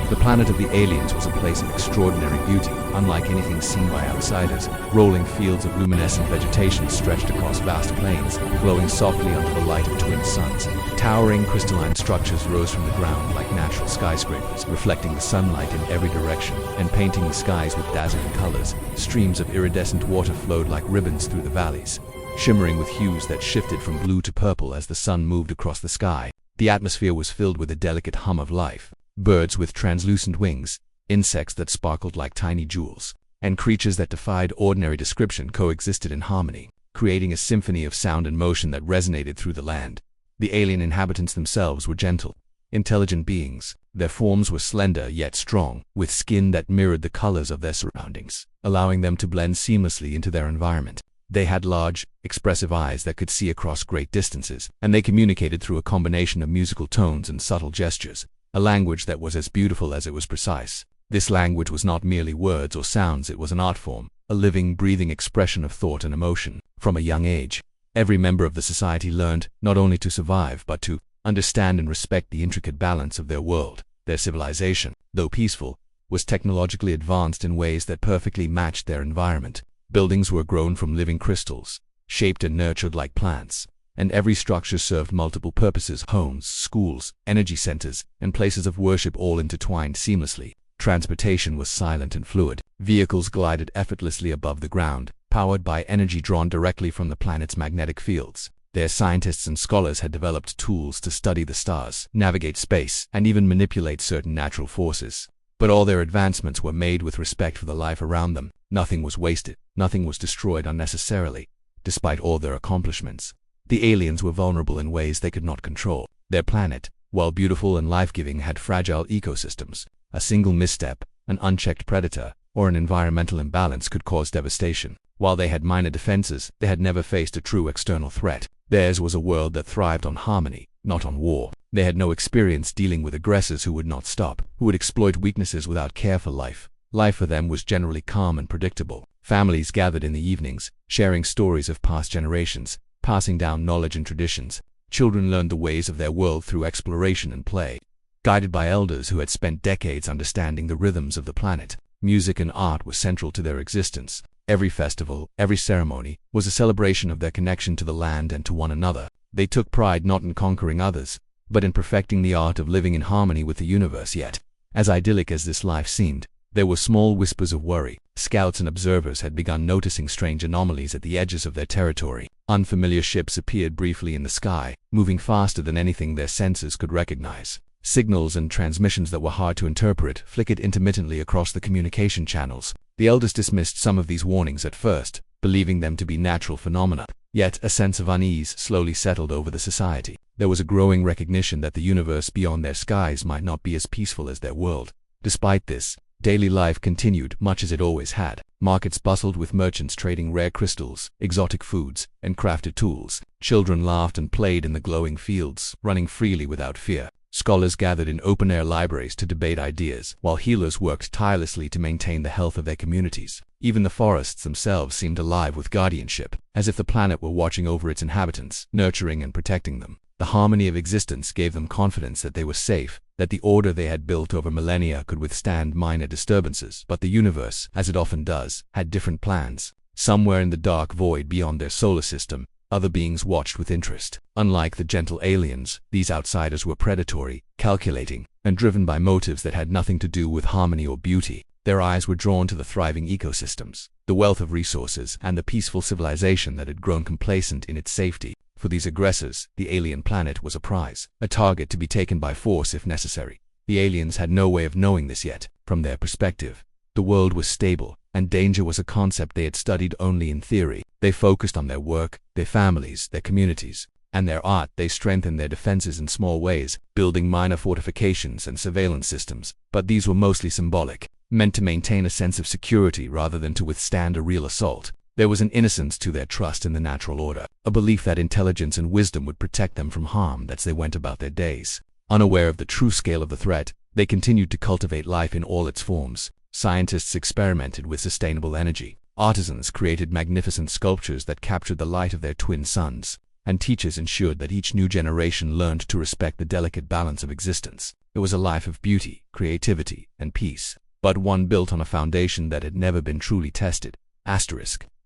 The planet of the aliens was a place of extraordinary beauty, unlike anything seen by outsiders. Rolling fields of luminescent vegetation stretched across vast plains, glowing softly under the light of twin suns. Towering crystalline structures rose from the ground like natural skyscrapers, reflecting the sunlight in every direction and painting the skies with dazzling colors. Streams of iridescent water flowed like ribbons through the valleys, shimmering with hues that shifted from blue to purple as the sun moved across the sky. The atmosphere was filled with a delicate hum of life. Birds with translucent wings, insects that sparkled like tiny jewels, and creatures that defied ordinary description coexisted in harmony, creating a symphony of sound and motion that resonated through the land. The alien inhabitants themselves were gentle, intelligent beings. Their forms were slender yet strong, with skin that mirrored the colors of their surroundings, allowing them to blend seamlessly into their environment. They had large, expressive eyes that could see across great distances, and they communicated through a combination of musical tones and subtle gestures, a language that was as beautiful as it was precise. This language was not merely words or sounds, it was an art form, a living, breathing expression of thought and emotion. From a young age, every member of the society learned not only to survive but to understand and respect the intricate balance of their world. Their civilization, though peaceful, was technologically advanced in ways that perfectly matched their environment. Buildings were grown from living crystals, shaped and nurtured like plants, and every structure served multiple purposes: homes, schools, energy centers, and places of worship all intertwined seamlessly. Transportation was silent and fluid. Vehicles glided effortlessly above the ground, powered by energy drawn directly from the planet's magnetic fields. Their scientists and scholars had developed tools to study the stars, navigate space, and even manipulate certain natural forces. But all their advancements were made with respect for the life around them. Nothing was wasted, nothing was destroyed unnecessarily. Despite all their accomplishments, the aliens were vulnerable in ways they could not control. Their planet, while beautiful and life-giving, had fragile ecosystems. A single misstep, an unchecked predator, or an environmental imbalance could cause devastation. While they had minor defenses, they had never faced a true external threat. Theirs was a world that thrived on harmony, not on war. They had no experience dealing with aggressors who would not stop, who would exploit weaknesses without care for life. Life for them was generally calm and predictable. Families gathered in the evenings, sharing stories of past generations, passing down knowledge and traditions. Children learned the ways of their world through exploration and play, guided by elders who had spent decades understanding the rhythms of the planet. Music and art were central to their existence. Every festival, every ceremony, was a celebration of their connection to the land and to one another. They took pride not in conquering others, but in perfecting the art of living in harmony with the universe. Yet, as idyllic as this life seemed, there were small whispers of worry. Scouts and observers had begun noticing strange anomalies at the edges of their territory. Unfamiliar ships appeared briefly in the sky, moving faster than anything their senses could recognize. Signals and transmissions that were hard to interpret flickered intermittently across the communication channels. The elders dismissed some of these warnings at first, believing them to be natural phenomena. Yet a sense of unease slowly settled over the society. There was a growing recognition that the universe beyond their skies might not be as peaceful as their world. Despite this, daily life continued much as it always had. Markets bustled with merchants trading rare crystals, exotic foods, and crafted tools. Children laughed and played in the glowing fields, running freely without fear. Scholars gathered in open-air libraries to debate ideas, while healers worked tirelessly to maintain the health of their communities. Even the forests themselves seemed alive with guardianship, as if the planet were watching over its inhabitants, nurturing and protecting them. The harmony of existence gave them confidence that they were safe, that the order they had built over millennia could withstand minor disturbances. But the universe, as it often does, had different plans. Somewhere in the dark void beyond their solar system, other beings watched with interest. Unlike the gentle aliens, these outsiders were predatory, calculating, and driven by motives that had nothing to do with harmony or beauty. Their eyes were drawn to the thriving ecosystems, the wealth of resources, and the peaceful civilization that had grown complacent in its safety. For these aggressors, the alien planet was a prize, a target to be taken by force if necessary. The aliens had no way of knowing this yet. From their perspective, the world was stable, and danger was a concept they had studied only in theory. They focused on their work, their families, their communities, and their art. They strengthened their defenses in small ways, building minor fortifications and surveillance systems. But these were mostly symbolic, meant to maintain a sense of security rather than to withstand a real assault. There was an innocence to their trust in the natural order, a belief that intelligence and wisdom would protect them from harm as they went about their days. Unaware of the true scale of the threat, they continued to cultivate life in all its forms. Scientists experimented with sustainable energy. Artisans created magnificent sculptures that captured the light of their twin suns. and teachers ensured that each new generation learned to respect the delicate balance of existence. It was a life of beauty, creativity, and peace, but one built on a foundation that had never been truly tested.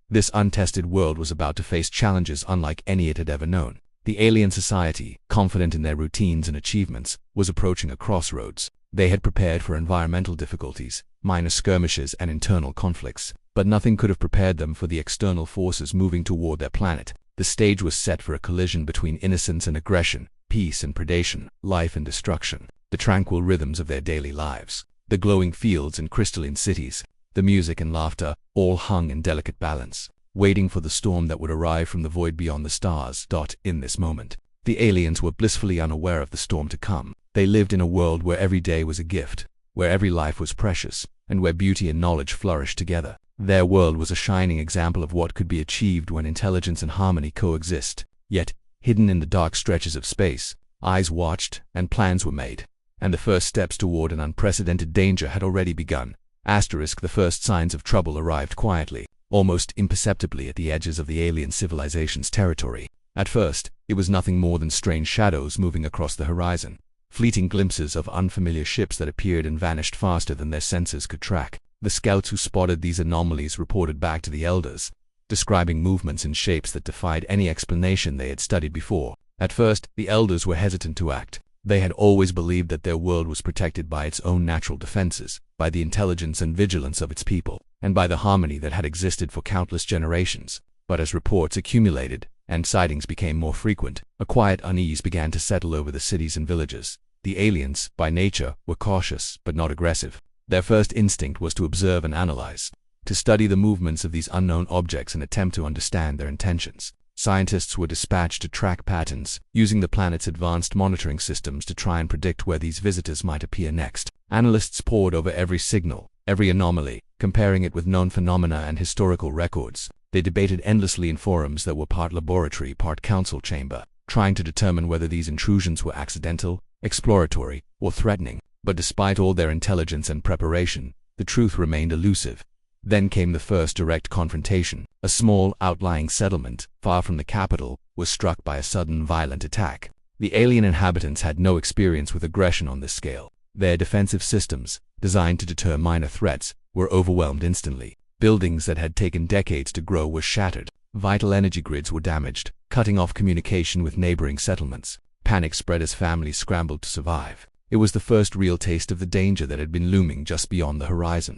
This untested world was about to face challenges unlike any it had ever known. The alien society, confident in their routines and achievements, was approaching a crossroads. They had prepared for environmental difficulties, minor skirmishes, and internal conflicts, but nothing could have prepared them for the external forces moving toward their planet. The stage was set for a collision between innocence and aggression, peace and predation, life and destruction. The tranquil rhythms of their daily lives, the glowing fields and crystalline cities, the music and laughter, all hung in delicate balance, waiting for the storm that would arrive from the void beyond the stars. In this moment, the aliens were blissfully unaware of the storm to come. They lived in a world where every day was a gift, where every life was precious, and where beauty and knowledge flourished together. Their world was a shining example of what could be achieved when intelligence and harmony coexist. Yet, hidden in the dark stretches of space, eyes watched and plans were made, and the first steps toward an unprecedented danger had already begun. The first signs of trouble arrived quietly, almost imperceptibly at the edges of the alien civilization's territory. At first, it was nothing more than strange shadows moving across the horizon, fleeting glimpses of unfamiliar ships that appeared and vanished faster than their senses could track. The scouts who spotted these anomalies reported back to the elders, describing movements and shapes that defied any explanation they had studied before. At first, the elders were hesitant to act. They had always believed that their world was protected by its own natural defenses, by the intelligence and vigilance of its people, and by the harmony that had existed for countless generations. But as reports accumulated, and sightings became more frequent, a quiet unease began to settle over the cities and villages. The aliens, by nature, were cautious, but not aggressive. Their first instinct was to observe and analyze, to study the movements of these unknown objects and attempt to understand their intentions. Scientists were dispatched to track patterns, using the planet's advanced monitoring systems to try and predict where these visitors might appear next. Analysts pored over every signal, every anomaly, comparing it with known phenomena and historical records. They debated endlessly in forums that were part laboratory, part council chamber, trying to determine whether these intrusions were accidental, exploratory, or threatening. But despite all their intelligence and preparation, the truth remained elusive. Then came the first direct confrontation. A small, outlying settlement, far from the capital, was struck by a sudden, violent attack. The alien inhabitants had no experience with aggression on this scale. Their defensive systems, designed to deter minor threats, were overwhelmed instantly. Buildings that had taken decades to grow were shattered. Vital energy grids were damaged, cutting off communication with neighboring settlements. Panic spread as families scrambled to survive. It was the first real taste of the danger that had been looming just beyond the horizon.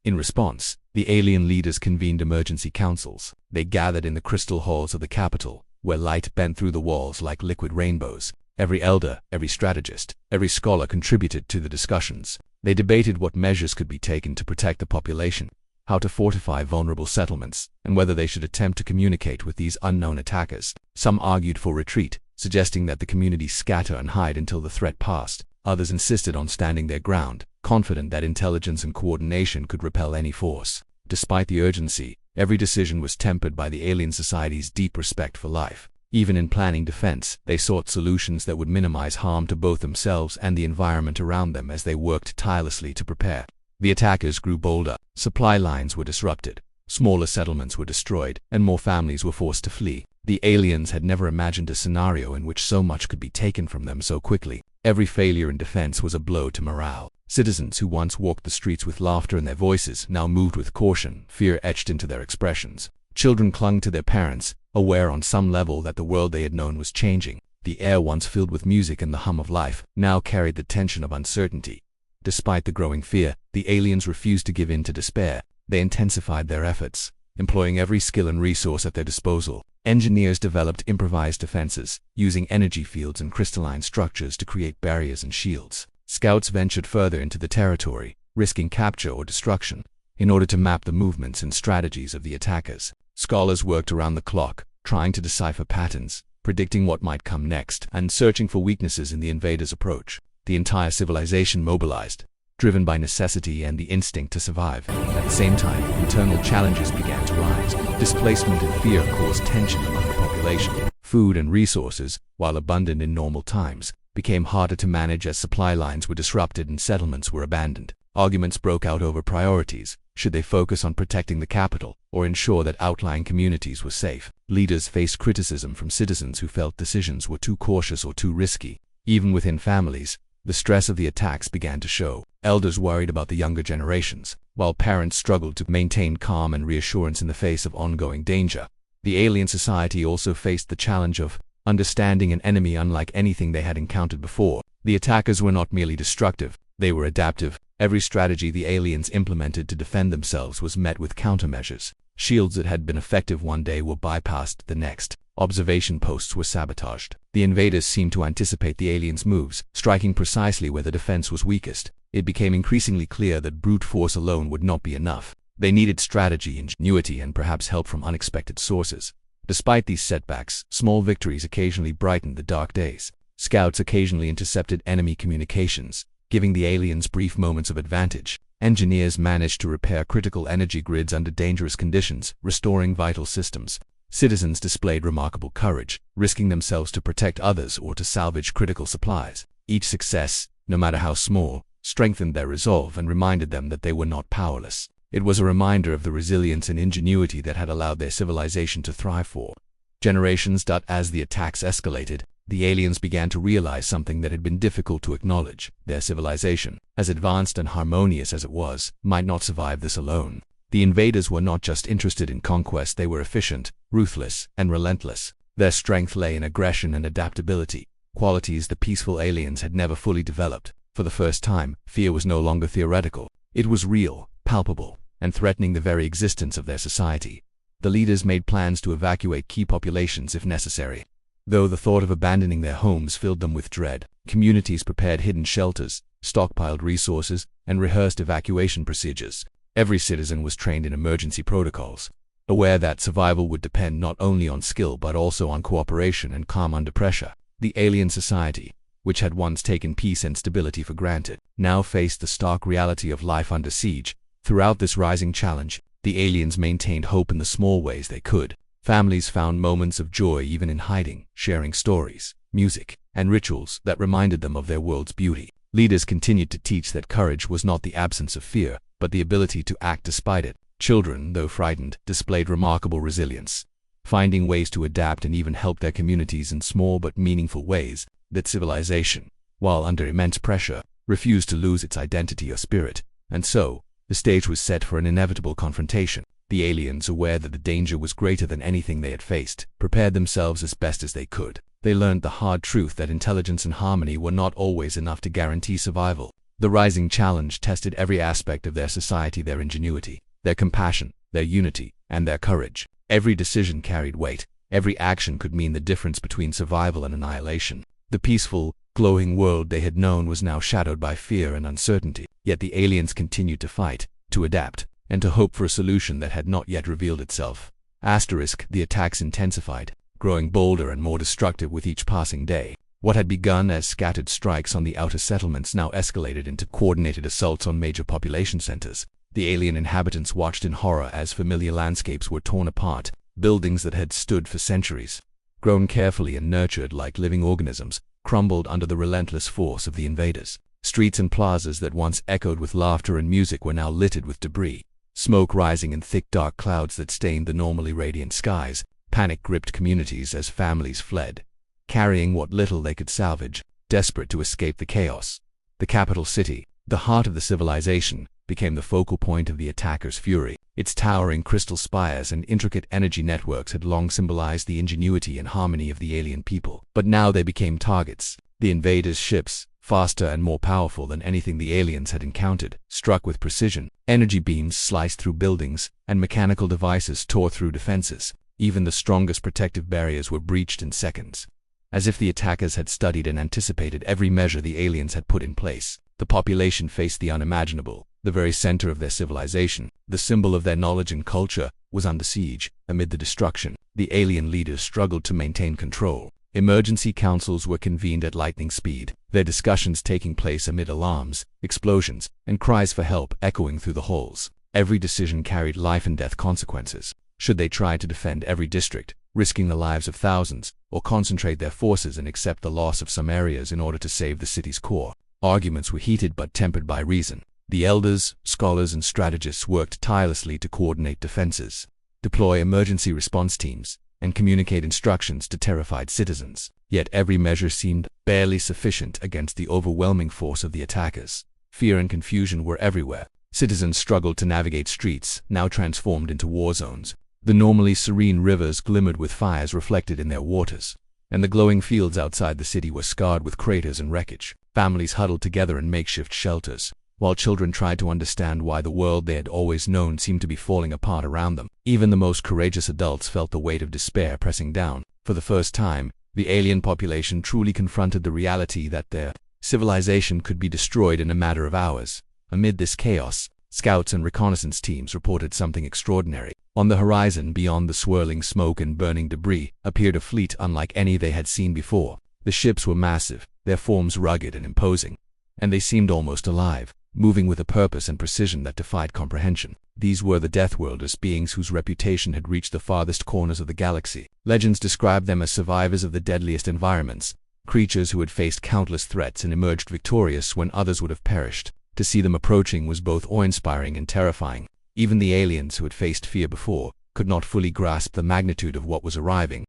In response, the alien leaders convened emergency councils. They gathered in the crystal halls of the capital, where light bent through the walls like liquid rainbows. Every elder, every strategist, every scholar contributed to the discussions. They debated what measures could be taken to protect the population, how to fortify vulnerable settlements, and whether they should attempt to communicate with these unknown attackers. Some argued for retreat, suggesting that the community scatter and hide until the threat passed. Others insisted on standing their ground, confident that intelligence and coordination could repel any force. Despite the urgency, every decision was tempered by the alien society's deep respect for life. Even in planning defense, they sought solutions that would minimize harm to both themselves and the environment around them as they worked tirelessly to prepare. The attackers grew bolder. Supply lines were disrupted, smaller settlements were destroyed, and more families were forced to flee. The aliens had never imagined a scenario in which so much could be taken from them so quickly. Every failure in defense was a blow to morale. Citizens who once walked the streets with laughter in their voices now moved with caution, fear etched into their expressions. Children clung to their parents, aware on some level that the world they had known was changing. The air once filled with music and the hum of life now carried the tension of uncertainty. Despite the growing fear, the aliens refused to give in to despair. They intensified their efforts, employing every skill and resource at their disposal. Engineers developed improvised defenses, using energy fields and crystalline structures to create barriers and shields. Scouts ventured further into the territory, risking capture or destruction, in order to map the movements and strategies of the attackers. Scholars worked around the clock, trying to decipher patterns, predicting what might come next, and searching for weaknesses in the invaders' approach. The entire civilization mobilized, driven by necessity and the instinct to survive. At the same time, internal challenges began to rise. Displacement and fear caused tension among the population. Food and resources, while abundant in normal times, became harder to manage as supply lines were disrupted and settlements were abandoned. Arguments broke out over priorities, Should they focus on protecting the capital or ensure that outlying communities were safe? Leaders faced criticism from citizens who felt decisions were too cautious or too risky. Even within families, the stress of the attacks began to show. Elders worried about the younger generations, while parents struggled to maintain calm and reassurance in the face of ongoing danger. The alien society also faced the challenge of understanding an enemy unlike anything they had encountered before. The attackers were not merely destructive, they were adaptive. Every strategy the aliens implemented to defend themselves was met with countermeasures. Shields that had been effective one day were bypassed the next. Observation posts were sabotaged. The invaders seemed to anticipate the aliens' moves, striking precisely where the defense was weakest. It became increasingly clear that brute force alone would not be enough. They needed strategy, ingenuity, and perhaps help from unexpected sources. Despite these setbacks, small victories occasionally brightened the dark days. Scouts occasionally intercepted enemy communications, giving the aliens brief moments of advantage. Engineers managed to repair critical energy grids under dangerous conditions, restoring vital systems. Citizens displayed remarkable courage, risking themselves to protect others or to salvage critical supplies. Each success, no matter how small, strengthened their resolve and reminded them that they were not powerless. It was a reminder of the resilience and ingenuity that had allowed their civilization to thrive for generations. As the attacks escalated, the aliens began to realize something that had been difficult to acknowledge. Their civilization, as advanced and harmonious as it was, might not survive this alone. The invaders were not just interested in conquest, they were efficient, ruthless, and relentless. Their strength lay in aggression and adaptability, qualities the peaceful aliens had never fully developed. For the first time, fear was no longer theoretical. It was real, palpable, and threatening the very existence of their society. The leaders made plans to evacuate key populations if necessary. Though the thought of abandoning their homes filled them with dread, communities prepared hidden shelters, stockpiled resources, and rehearsed evacuation procedures. Every citizen was trained in emergency protocols, aware that survival would depend not only on skill but also on cooperation and calm under pressure. The alien society, which had once taken peace and stability for granted, now faced the stark reality of life under siege. Throughout this rising challenge, the aliens maintained hope in the small ways they could. Families found moments of joy even in hiding, sharing stories, music, and rituals that reminded them of their world's beauty. Leaders continued to teach that courage was not the absence of fear, but the ability to act despite it. Children, though frightened, displayed remarkable resilience, finding ways to adapt and even help their communities in small but meaningful ways. That civilization, while under immense pressure, refused to lose its identity or spirit, and so, the stage was set for an inevitable confrontation. The aliens, aware that the danger was greater than anything they had faced, prepared themselves as best as they could. They learned the hard truth that intelligence and harmony were not always enough to guarantee survival. The rising challenge tested every aspect of their society, their ingenuity, their compassion, their unity, and their courage. Every decision carried weight. Every action could mean the difference between survival and annihilation. The peaceful, glowing world they had known was now shadowed by fear and uncertainty. Yet the aliens continued to fight, to adapt, and to hope for a solution that had not yet revealed itself. The attacks intensified, growing bolder and more destructive with each passing day. What had begun as scattered strikes on the outer settlements now escalated into coordinated assaults on major population centers. The alien inhabitants watched in horror as familiar landscapes were torn apart. Buildings that had stood for centuries, grown carefully and nurtured like living organisms, crumbled under the relentless force of the invaders. Streets and plazas that once echoed with laughter and music were now littered with debris, smoke rising in thick dark clouds that stained the normally radiant skies. Panic gripped communities as families fled, carrying what little they could salvage, desperate to escape the chaos. The capital city, the heart of the civilization, became the focal point of the attackers' fury. Its towering crystal spires and intricate energy networks had long symbolized the ingenuity and harmony of the alien people. But now they became targets. The invaders' ships, faster and more powerful than anything the aliens had encountered, struck with precision. Energy beams sliced through buildings, and mechanical devices tore through defenses. Even the strongest protective barriers were breached in seconds. As if the attackers had studied and anticipated every measure the aliens had put in place, the population faced the unimaginable. The very center of their civilization, the symbol of their knowledge and culture, was under siege. Amid the destruction, the alien leaders struggled to maintain control. Emergency councils were convened at lightning speed, their discussions taking place amid alarms, explosions, and cries for help echoing through the halls. Every decision carried life and death consequences. Should they try to defend every district, risking the lives of thousands, or concentrate their forces and accept the loss of some areas in order to save the city's core? Arguments were heated but tempered by reason. The elders, scholars, and strategists worked tirelessly to coordinate defenses, deploy emergency response teams, and communicate instructions to terrified citizens. Yet every measure seemed barely sufficient against the overwhelming force of the attackers. Fear and confusion were everywhere. Citizens struggled to navigate streets, now transformed into war zones. The normally serene rivers glimmered with fires reflected in their waters, and the glowing fields outside the city were scarred with craters and wreckage. Families huddled together in makeshift shelters, while children tried to understand why the world they had always known seemed to be falling apart around them. Even the most courageous adults felt the weight of despair pressing down. For the first time, the alien population truly confronted the reality that their civilization could be destroyed in a matter of hours. Amid this chaos, scouts and reconnaissance teams reported something extraordinary. On the horizon, beyond the swirling smoke and burning debris, appeared a fleet unlike any they had seen before. The ships were massive, their forms rugged and imposing, and they seemed almost alive, moving with a purpose and precision that defied comprehension. These were the Deathworlders, beings whose reputation had reached the farthest corners of the galaxy. Legends described them as survivors of the deadliest environments, creatures who had faced countless threats and emerged victorious when others would have perished. To see them approaching was both awe-inspiring and terrifying. Even the aliens who had faced fear before could not fully grasp the magnitude of what was arriving.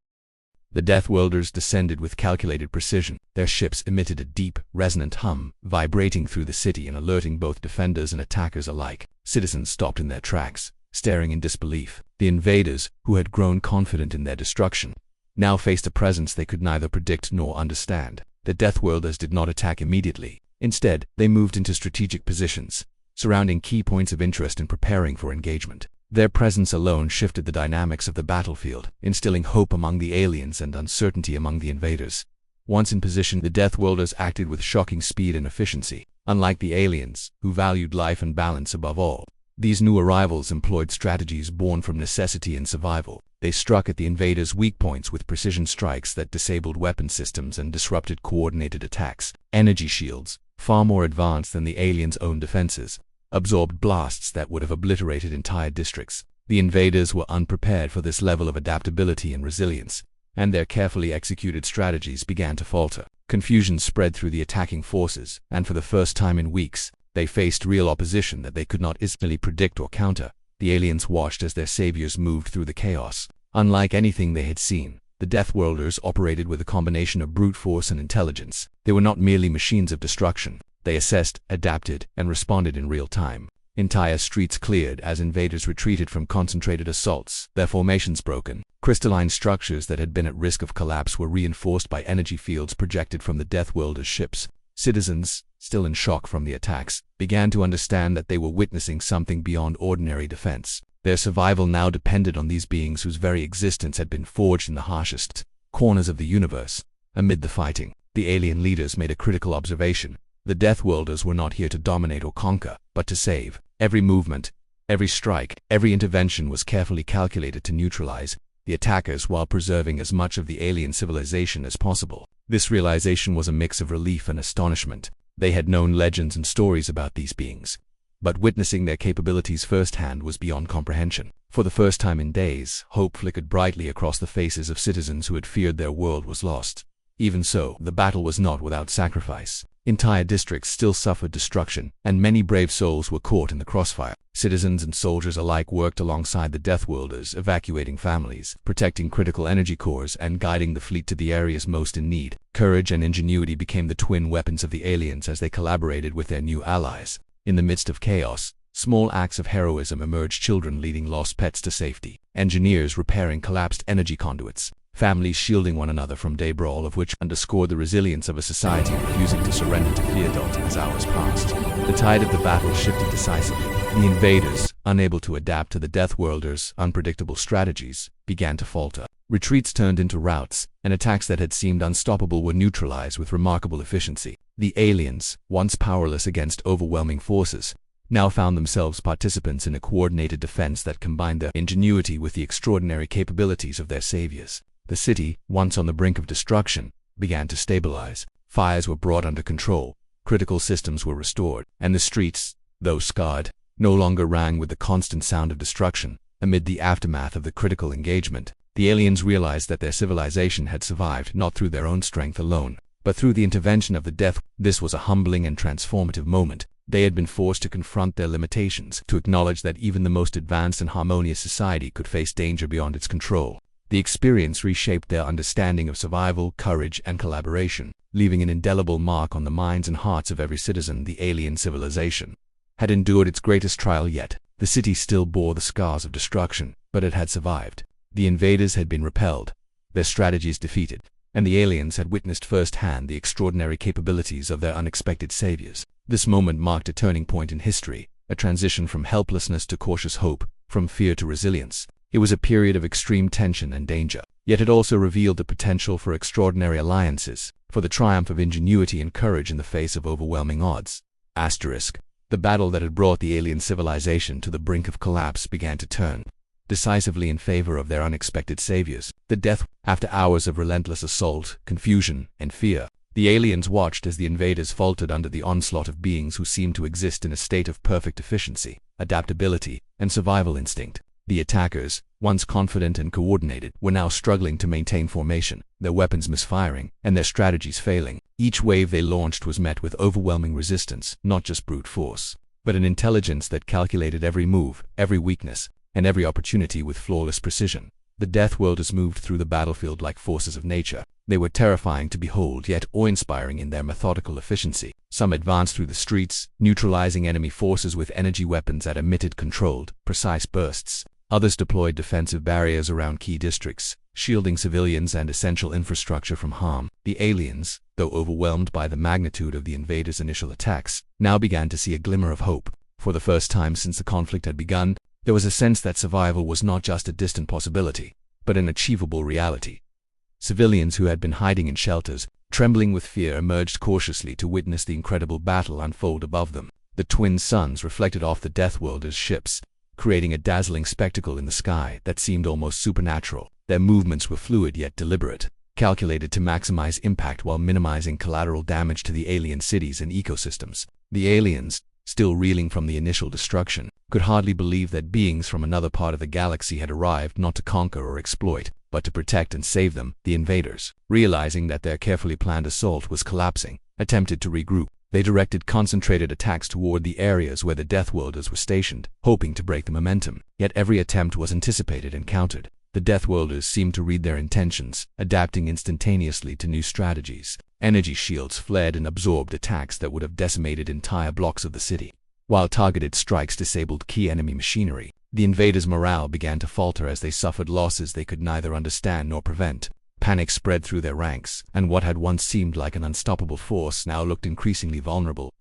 The Deathworlders descended with calculated precision. Their ships emitted a deep, resonant hum, vibrating through the city and alerting both defenders and attackers alike. Citizens stopped in their tracks, staring in disbelief. The invaders, who had grown confident in their destruction, now faced a presence they could neither predict nor understand. The Deathworlders did not attack immediately. Instead, they moved into strategic positions, surrounding key points of interest and preparing for engagement. Their presence alone shifted the dynamics of the battlefield, instilling hope among the aliens and uncertainty among the invaders. Once in position, the Deathworlders acted with shocking speed and efficiency. Unlike the aliens, who valued life and balance above all, these new arrivals employed strategies born from necessity and survival. They struck at the invaders' weak points with precision strikes that disabled weapon systems and disrupted coordinated attacks. Energy shields, far more advanced than the aliens' own defenses, absorbed blasts that would have obliterated entire districts. The invaders were unprepared for this level of adaptability and resilience, and their carefully executed strategies began to falter. Confusion spread through the attacking forces, and for the first time in weeks, they faced real opposition that they could not easily predict or counter. The aliens watched as their saviors moved through the chaos. Unlike anything they had seen, the Deathworlders operated with a combination of brute force and intelligence. They were not merely machines of destruction. They assessed, adapted, and responded in real time. Entire streets cleared as invaders retreated from concentrated assaults, their formations broken. Crystalline structures that had been at risk of collapse were reinforced by energy fields projected from the Deathworlders' ships. Citizens, still in shock from the attacks, began to understand that they were witnessing something beyond ordinary defense. Their survival now depended on these beings whose very existence had been forged in the harshest corners of the universe. Amid the fighting, the alien leaders made a critical observation. The Deathworlders were not here to dominate or conquer, but to save. Every movement, every strike, every intervention was carefully calculated to neutralize the attackers while preserving as much of the alien civilization as possible. This realization was a mix of relief and astonishment. They had known legends and stories about these beings, but witnessing their capabilities firsthand was beyond comprehension. For the first time in days, hope flickered brightly across the faces of citizens who had feared their world was lost. Even so, the battle was not without sacrifice. Entire districts still suffered destruction, and many brave souls were caught in the crossfire. Citizens and soldiers alike worked alongside the Deathworlders, evacuating families, protecting critical energy cores, and guiding the fleet to the areas most in need. Courage and ingenuity became the twin weapons of the aliens as they collaborated with their new allies. In the midst of chaos, small acts of heroism emerged: children leading lost pets to safety, engineers repairing collapsed energy conduits, families shielding one another from day, all of which underscored the resilience of a society refusing to surrender to fear. As hours passed, the tide of the battle shifted decisively. The invaders, unable to adapt to the Deathworlders' unpredictable strategies, began to falter. Retreats turned into routs, and attacks that had seemed unstoppable were neutralized with remarkable efficiency. The aliens, once powerless against overwhelming forces, now found themselves participants in a coordinated defense that combined their ingenuity with the extraordinary capabilities of their saviors. The city, once on the brink of destruction, began to stabilize. Fires were brought under control, critical systems were restored, and the streets, though scarred, no longer rang with the constant sound of destruction. Amid the aftermath of the critical engagement, the aliens realized that their civilization had survived not through their own strength alone, but through the intervention of the Death. This was a humbling and transformative moment. They had been forced to confront their limitations, to acknowledge that even the most advanced and harmonious society could face danger beyond its control. The experience reshaped their understanding of survival, courage, and collaboration, leaving an indelible mark on the minds and hearts of every citizen. The alien civilization had endured its greatest trial yet. The city still bore the scars of destruction, but it had survived. The invaders had been repelled, their strategies defeated, and the aliens had witnessed firsthand the extraordinary capabilities of their unexpected saviors. This moment marked a turning point in history, a transition from helplessness to cautious hope, from fear to resilience. It was a period of extreme tension and danger, yet it also revealed the potential for extraordinary alliances, for the triumph of ingenuity and courage in the face of overwhelming odds. The battle that had brought the alien civilization to the brink of collapse began to turn decisively in favor of their unexpected saviors. After hours of relentless assault, confusion, and fear, the aliens watched as the invaders faltered under the onslaught of beings who seemed to exist in a state of perfect efficiency, adaptability, and survival instinct. The attackers, once confident and coordinated, were now struggling to maintain formation, their weapons misfiring, and their strategies failing. Each wave they launched was met with overwhelming resistance, not just brute force, but an intelligence that calculated every move, every weakness, and every opportunity with flawless precision. The Deathworlders moved through the battlefield like forces of nature. They were terrifying to behold, yet awe-inspiring in their methodical efficiency. Some advanced through the streets, neutralizing enemy forces with energy weapons that emitted controlled, precise bursts. Others deployed defensive barriers around key districts, shielding civilians and essential infrastructure from harm. The aliens, though overwhelmed by the magnitude of the invaders' initial attacks, now began to see a glimmer of hope. For the first time since the conflict had begun, there was a sense that survival was not just a distant possibility, but an achievable reality. Civilians who had been hiding in shelters, trembling with fear, emerged cautiously to witness the incredible battle unfold above them. The twin suns reflected off the Deathworlders' ships, creating a dazzling spectacle in the sky that seemed almost supernatural. Their movements were fluid yet deliberate, calculated to maximize impact while minimizing collateral damage to the alien cities and ecosystems. The aliens, still reeling from the initial destruction, could hardly believe that beings from another part of the galaxy had arrived not to conquer or exploit, but to protect and save them. The invaders, realizing that their carefully planned assault was collapsing, attempted to regroup. They directed concentrated attacks toward the areas where the Deathworlders were stationed, hoping to break the momentum. Yet every attempt was anticipated and countered. The Deathworlders seemed to read their intentions, adapting instantaneously to new strategies. Energy shields flared and absorbed attacks that would have decimated entire blocks of the city, while targeted strikes disabled key enemy machinery. The invaders' morale began to falter as they suffered losses they could neither understand nor prevent. Panic spread through their ranks, and what had once seemed like an unstoppable force now looked increasingly vulnerable.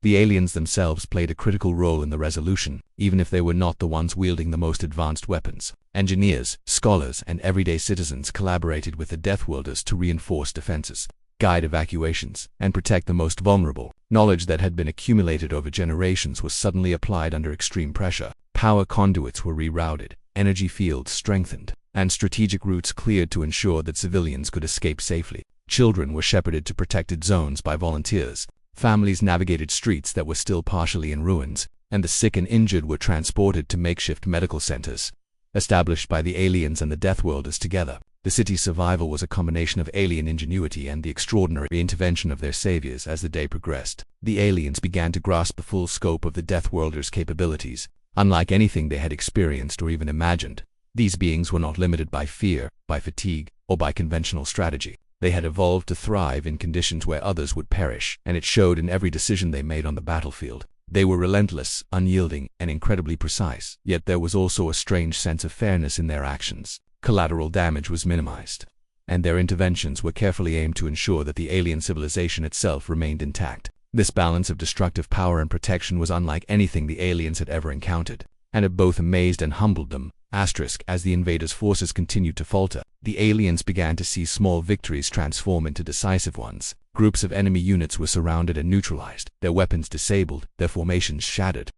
The aliens themselves played a critical role in the resolution, even if they were not the ones wielding the most advanced weapons. Engineers, scholars, and everyday citizens collaborated with the Deathworlders to reinforce defenses, guide evacuations, and protect the most vulnerable. Knowledge that had been accumulated over generations was suddenly applied under extreme pressure. Power conduits were rerouted, energy fields strengthened, and strategic routes cleared to ensure that civilians could escape safely. Children were shepherded to protected zones by volunteers. Families navigated streets that were still partially in ruins, and the sick and injured were transported to makeshift medical centers, established by the aliens and the Deathworlders together. The city's survival was a combination of alien ingenuity and the extraordinary intervention of their saviors. As the day progressed, the aliens began to grasp the full scope of the Deathworlders' capabilities. Unlike anything they had experienced or even imagined, these beings were not limited by fear, by fatigue, or by conventional strategy. They had evolved to thrive in conditions where others would perish, and it showed in every decision they made on the battlefield. They were relentless, unyielding, and incredibly precise, yet there was also a strange sense of fairness in their actions. Collateral damage was minimized, and their interventions were carefully aimed to ensure that the alien civilization itself remained intact. This balance of destructive power and protection was unlike anything the aliens had ever encountered, and it both amazed and humbled them. As the invaders' forces continued to falter, the aliens began to see small victories transform into decisive ones. Groups of enemy units were surrounded and neutralized, their weapons disabled, their formations shattered.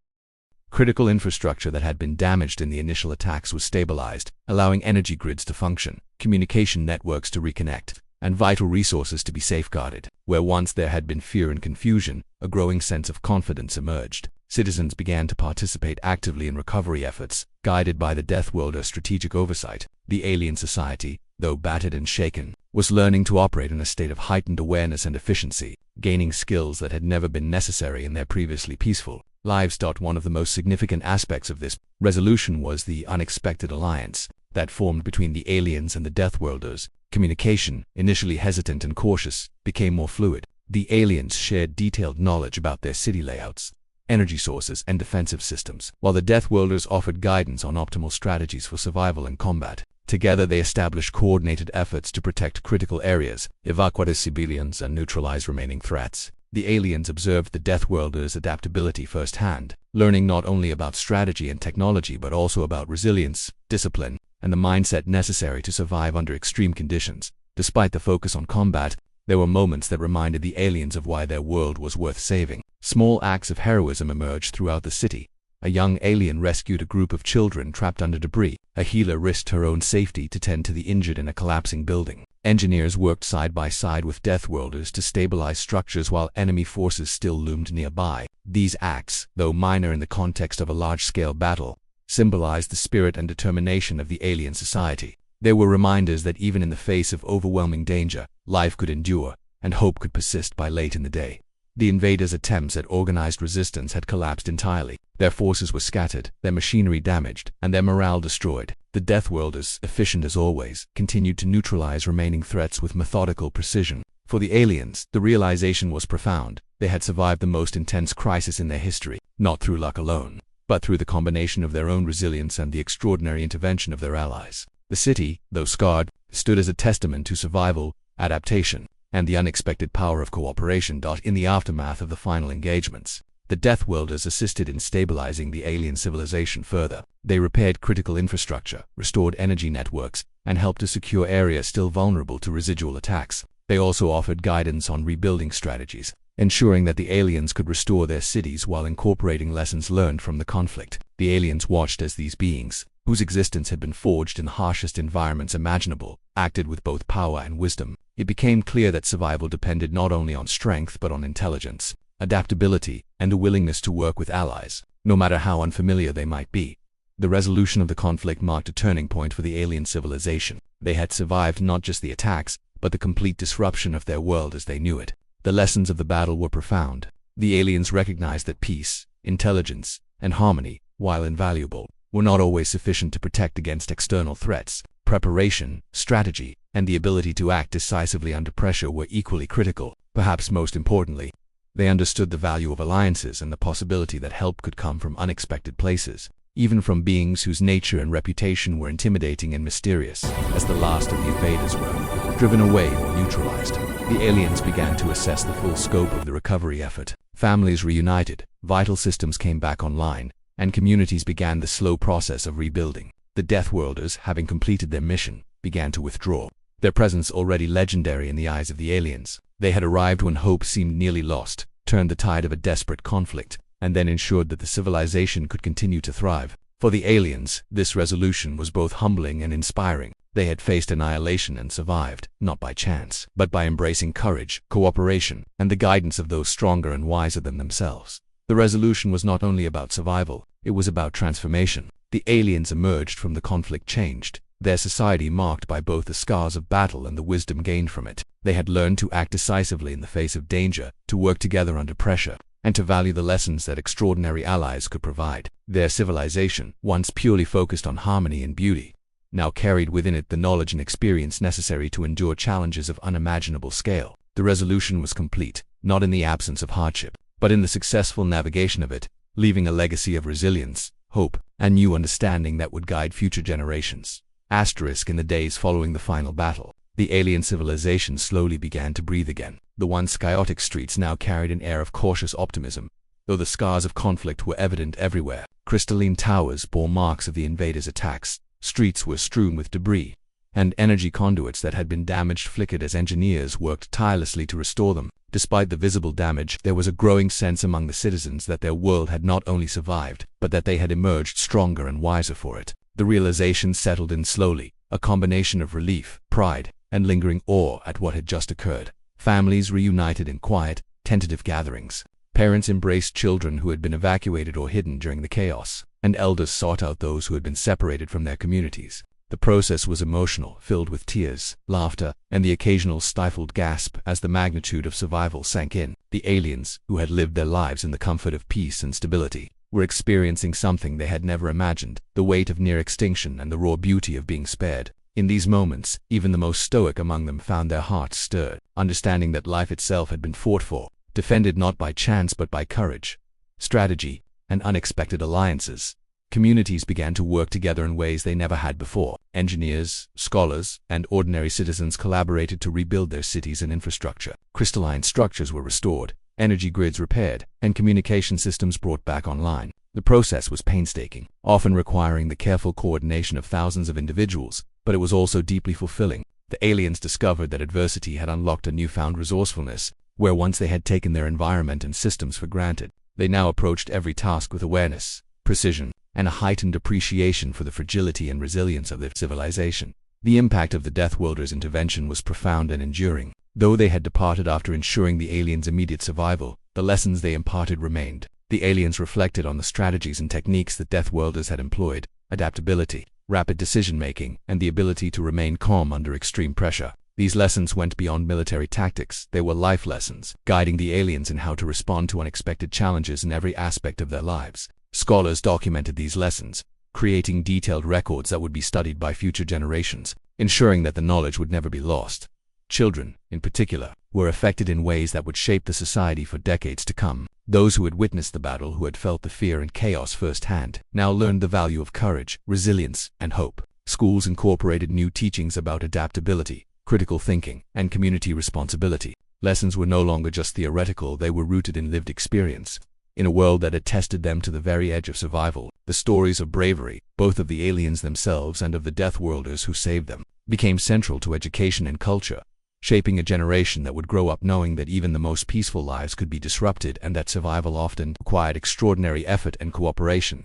Critical infrastructure that had been damaged in the initial attacks was stabilized, allowing energy grids to function, communication networks to reconnect, and vital resources to be safeguarded. Where once there had been fear and confusion, a growing sense of confidence emerged. Citizens began to participate actively in recovery efforts, guided by the Deathworlder strategic oversight. The alien society, though battered and shaken, was learning to operate in a state of heightened awareness and efficiency, gaining skills that had never been necessary in their previously peaceful lives. One of the most significant aspects of this resolution was the unexpected alliance that formed between the aliens and the Deathworlders. Communication, initially hesitant and cautious, became more fluid. The aliens shared detailed knowledge about their city layouts, energy sources, and defensive systems, while the Deathworlders offered guidance on optimal strategies for survival and combat. Together they established coordinated efforts to protect critical areas, evacuate civilians, and neutralize remaining threats. The aliens observed the Deathworlders' adaptability firsthand, learning not only about strategy and technology but also about resilience, discipline, and the mindset necessary to survive under extreme conditions. Despite the focus on combat, there were moments that reminded the aliens of why their world was worth saving. Small acts of heroism emerged throughout the city. A young alien rescued a group of children trapped under debris. A healer risked her own safety to tend to the injured in a collapsing building. Engineers worked side by side with Deathworlders to stabilize structures while enemy forces still loomed nearby. These acts, though minor in the context of a large-scale battle, symbolized the spirit and determination of the alien society. They were reminders that even in the face of overwhelming danger, life could endure, and hope could persist. By late in the day, the invaders' attempts at organized resistance had collapsed entirely. Their forces were scattered, their machinery damaged, and their morale destroyed. The Deathworlders, efficient as always, continued to neutralize remaining threats with methodical precision. For the aliens, the realization was profound. They had survived the most intense crisis in their history, not through luck alone, but through the combination of their own resilience and the extraordinary intervention of their allies. The city, though scarred, stood as a testament to survival, adaptation, and the unexpected power of cooperation. In the aftermath of the final engagements, the Deathworlders assisted in stabilizing the alien civilization further. They repaired critical infrastructure, restored energy networks, and helped to secure areas still vulnerable to residual attacks. They also offered guidance on rebuilding strategies, ensuring that the aliens could restore their cities while incorporating lessons learned from the conflict. The aliens watched as these beings, whose existence had been forged in the harshest environments imaginable, acted with both power and wisdom. It became clear that survival depended not only on strength but on intelligence, adaptability, and a willingness to work with allies, no matter how unfamiliar they might be. The resolution of the conflict marked a turning point for the alien civilization. They had survived not just the attacks, but the complete disruption of their world as they knew it. The lessons of the battle were profound. The aliens recognized that peace, intelligence, and harmony, while invaluable, were not always sufficient to protect against external threats. Preparation, strategy, and the ability to act decisively under pressure were equally critical. Perhaps most importantly, they understood the value of alliances and the possibility that help could come from unexpected places, even from beings whose nature and reputation were intimidating and mysterious. As the last of the invaders were driven away or neutralized, the aliens began to assess the full scope of the recovery effort. Families reunited, vital systems came back online, and communities began the slow process of rebuilding. The Deathworlders, having completed their mission, began to withdraw, their presence already legendary in the eyes of the aliens. They had arrived when hope seemed nearly lost, turned the tide of a desperate conflict, and then ensured that the civilization could continue to thrive. For the aliens, this resolution was both humbling and inspiring. They had faced annihilation and survived, not by chance, but by embracing courage, cooperation, and the guidance of those stronger and wiser than themselves. The resolution was not only about survival, it was about transformation. The aliens emerged from the conflict changed, their society marked by both the scars of battle and the wisdom gained from it. They had learned to act decisively in the face of danger, to work together under pressure, and to value the lessons that extraordinary allies could provide. Their civilization, once purely focused on harmony and beauty, now carried within it the knowledge and experience necessary to endure challenges of unimaginable scale. The resolution was complete, not in the absence of hardship, but in the successful navigation of it, leaving a legacy of resilience, hope, and new understanding that would guide future generations. In the days following the final battle, the alien civilization slowly began to breathe again. The once chaotic streets now carried an air of cautious optimism, though the scars of conflict were evident everywhere. Crystalline towers bore marks of the invaders' attacks, streets were strewn with debris, and energy conduits that had been damaged flickered as engineers worked tirelessly to restore them. Despite the visible damage, there was a growing sense among the citizens that their world had not only survived, but that they had emerged stronger and wiser for it. The realization settled in slowly, a combination of relief, pride, and lingering awe at what had just occurred. Families reunited in quiet, tentative gatherings. Parents embraced children who had been evacuated or hidden during the chaos, and elders sought out those who had been separated from their communities. The process was emotional, filled with tears, laughter, and the occasional stifled gasp as the magnitude of survival sank in. The aliens, who had lived their lives in the comfort of peace and stability, were experiencing something they had never imagined: the weight of near extinction and the raw beauty of being spared. In these moments, even the most stoic among them found their hearts stirred, understanding that life itself had been fought for, defended not by chance but by courage, strategy, and unexpected alliances. Communities began to work together in ways they never had before. Engineers, scholars, and ordinary citizens collaborated to rebuild their cities and infrastructure. Crystalline structures were restored, energy grids repaired, and communication systems brought back online. The process was painstaking, often requiring the careful coordination of thousands of individuals, but it was also deeply fulfilling. The aliens discovered that adversity had unlocked a newfound resourcefulness, where once they had taken their environment and systems for granted. They now approached every task with awareness, precision, and a heightened appreciation for the fragility and resilience of their civilization. The impact of the Deathworlders' intervention was profound and enduring. Though they had departed after ensuring the aliens' immediate survival, the lessons they imparted remained. The aliens reflected on the strategies and techniques that Deathworlders had employed: adaptability, rapid decision-making, and the ability to remain calm under extreme pressure. These lessons went beyond military tactics. They were life lessons, guiding the aliens in how to respond to unexpected challenges in every aspect of their lives. Scholars documented these lessons, creating detailed records that would be studied by future generations, ensuring that the knowledge would never be lost. Children, in particular, were affected in ways that would shape the society for decades to come. Those who had witnessed the battle, who had felt the fear and chaos firsthand, now learned the value of courage, resilience, and hope. Schools incorporated new teachings about adaptability, critical thinking, and community responsibility. Lessons were no longer just theoretical, they were rooted in lived experience. In a world that had tested them to the very edge of survival, the stories of bravery, both of the aliens themselves and of the Deathworlders who saved them, became central to education and culture, shaping a generation that would grow up knowing that even the most peaceful lives could be disrupted and that survival often required extraordinary effort and cooperation.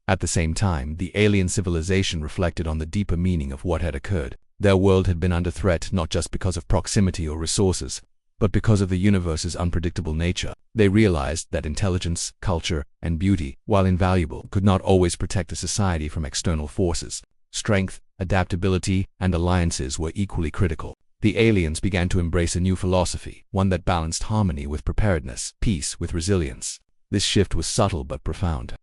At the same time, the alien civilization reflected on the deeper meaning of what had occurred. Their world had been under threat not just because of proximity or resources, but because of the universe's unpredictable nature. They realized that intelligence, culture, and beauty, while invaluable, could not always protect a society from external forces. Strength, adaptability, and alliances were equally critical. The aliens began to embrace a new philosophy, one that balanced harmony with preparedness, peace with resilience. This shift was subtle but profound,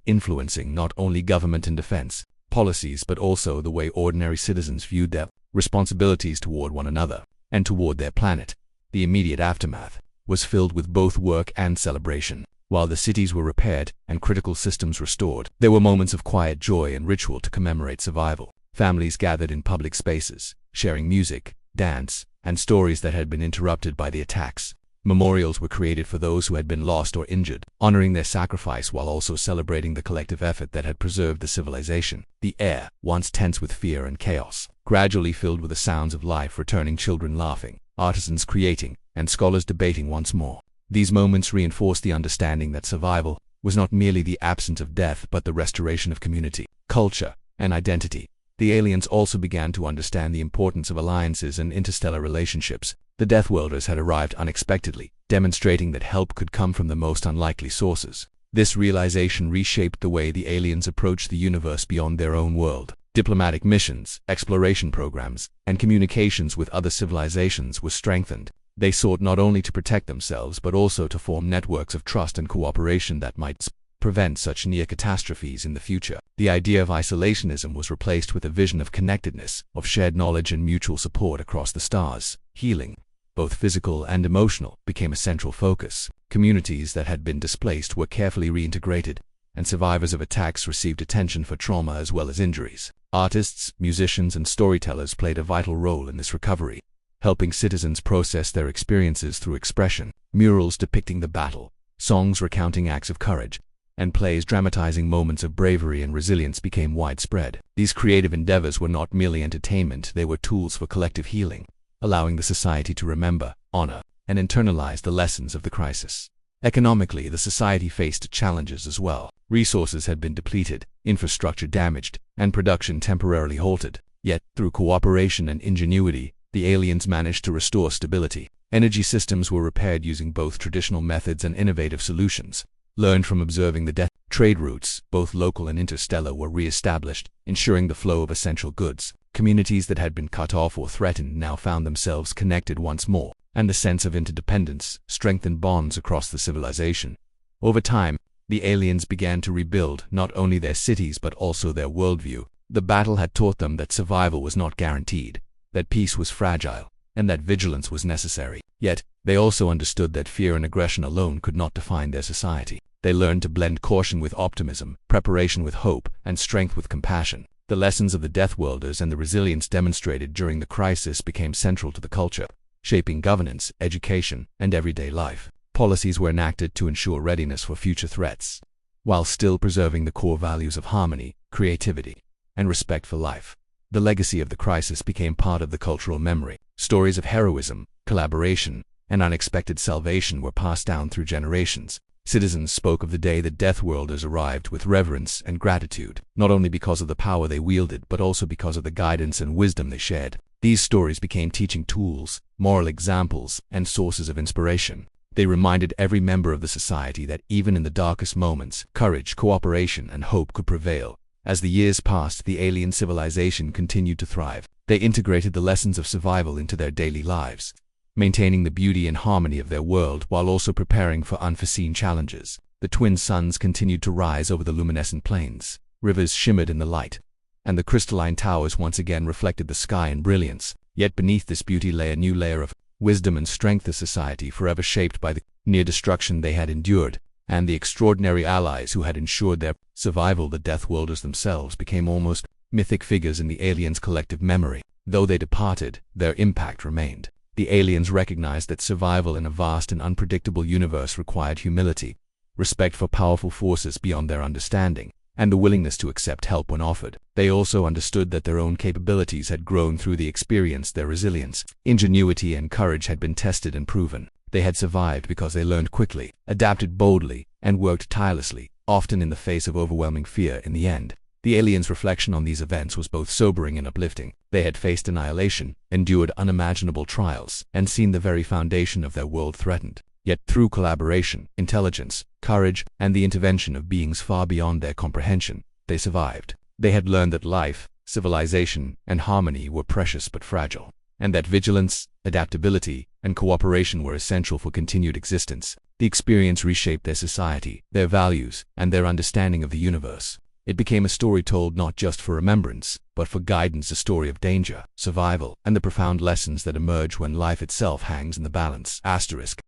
influencing not only government and defense policies but also the way ordinary citizens viewed their responsibilities toward one another and toward their planet. The immediate aftermath was filled with both work and celebration. While the cities were repaired and critical systems restored, there were moments of quiet joy and ritual to commemorate survival. Families gathered in public spaces, sharing music, dance, and stories that had been interrupted by the attacks. Memorials were created for those who had been lost or injured, honoring their sacrifice while also celebrating the collective effort that had preserved the civilization. The air, once tense with fear and chaos, gradually filled with the sounds of life returning, children laughing, artisans creating, and scholars debating once more. These moments reinforced the understanding that survival was not merely the absence of death but the restoration of community, culture, and identity. The aliens also began to understand the importance of alliances and interstellar relationships. The Deathworlders had arrived unexpectedly, demonstrating that help could come from the most unlikely sources. This realization reshaped the way the aliens approached the universe beyond their own world. Diplomatic missions, exploration programs, and communications with other civilizations were strengthened. They sought not only to protect themselves but also to form networks of trust and cooperation that might prevent such near catastrophes in the future. The idea of isolationism was replaced with a vision of connectedness, of shared knowledge and mutual support across the stars. Healing, both physical and emotional, became a central focus. Communities that had been displaced were carefully reintegrated, and survivors of attacks received attention for trauma as well as injuries. Artists, musicians, and storytellers played a vital role in this recovery, helping citizens process their experiences through expression. Murals depicting the battle, songs recounting acts of courage, and plays dramatizing moments of bravery and resilience became widespread. These creative endeavors were not merely entertainment, they were tools for collective healing, allowing the society to remember, honor, and internalize the lessons of the crisis. Economically, the society faced challenges as well. Resources had been depleted, infrastructure damaged, and production temporarily halted. Yet, through cooperation and ingenuity, the aliens managed to restore stability. Energy systems were repaired using both traditional methods and innovative solutions, learned from observing the Trade routes, both local and interstellar, were re-established, ensuring the flow of essential goods. Communities that had been cut off or threatened now found themselves connected once more, and the sense of interdependence strengthened bonds across the civilization. Over time, the aliens began to rebuild not only their cities but also their worldview. The battle had taught them that survival was not guaranteed, that peace was fragile, and that vigilance was necessary. Yet, they also understood that fear and aggression alone could not define their society. They learned to blend caution with optimism, preparation with hope, and strength with compassion. The lessons of the Deathworlders and the resilience demonstrated during the crisis became central to the culture, shaping governance, education, and everyday life. Policies were enacted to ensure readiness for future threats, while still preserving the core values of harmony, creativity, and respect for life. The legacy of the crisis became part of the cultural memory. Stories of heroism, collaboration, and unexpected salvation were passed down through generations. Citizens spoke of the day the Deathworlders arrived with reverence and gratitude, not only because of the power they wielded, but also because of the guidance and wisdom they shared. These stories became teaching tools, moral examples, and sources of inspiration. They reminded every member of the society that even in the darkest moments, courage, cooperation, and hope could prevail. As the years passed, the alien civilization continued to thrive. They integrated the lessons of survival into their daily lives, maintaining the beauty and harmony of their world while also preparing for unforeseen challenges. The twin suns continued to rise over the luminescent plains. Rivers shimmered in the light, and the crystalline towers once again reflected the sky in brilliance. Yet beneath this beauty lay a new layer of wisdom and strength, a society forever shaped by the near destruction they had endured, and the extraordinary allies who had ensured their survival. The Deathworlders themselves became almost mythic figures in the aliens' collective memory. Though they departed, their impact remained. The aliens recognized that survival in a vast and unpredictable universe required humility, respect for powerful forces beyond their understanding, and the willingness to accept help when offered. They also understood that their own capabilities had grown through the experience. Their resilience, ingenuity, and courage had been tested and proven. They had survived because they learned quickly, adapted boldly, and worked tirelessly, often in the face of overwhelming fear. In the end, the aliens' reflection on these events was both sobering and uplifting. They had faced annihilation, endured unimaginable trials, and seen the very foundation of their world threatened. Yet through collaboration, intelligence, courage, and the intervention of beings far beyond their comprehension, they survived. They had learned that life, civilization, and harmony were precious but fragile, and that vigilance, adaptability, and cooperation were essential for continued existence. The experience reshaped their society, their values, and their understanding of the universe. It became a story told not just for remembrance, but for guidance, a story of danger, survival, and the profound lessons that emerge when life itself hangs in the balance. Asterisk.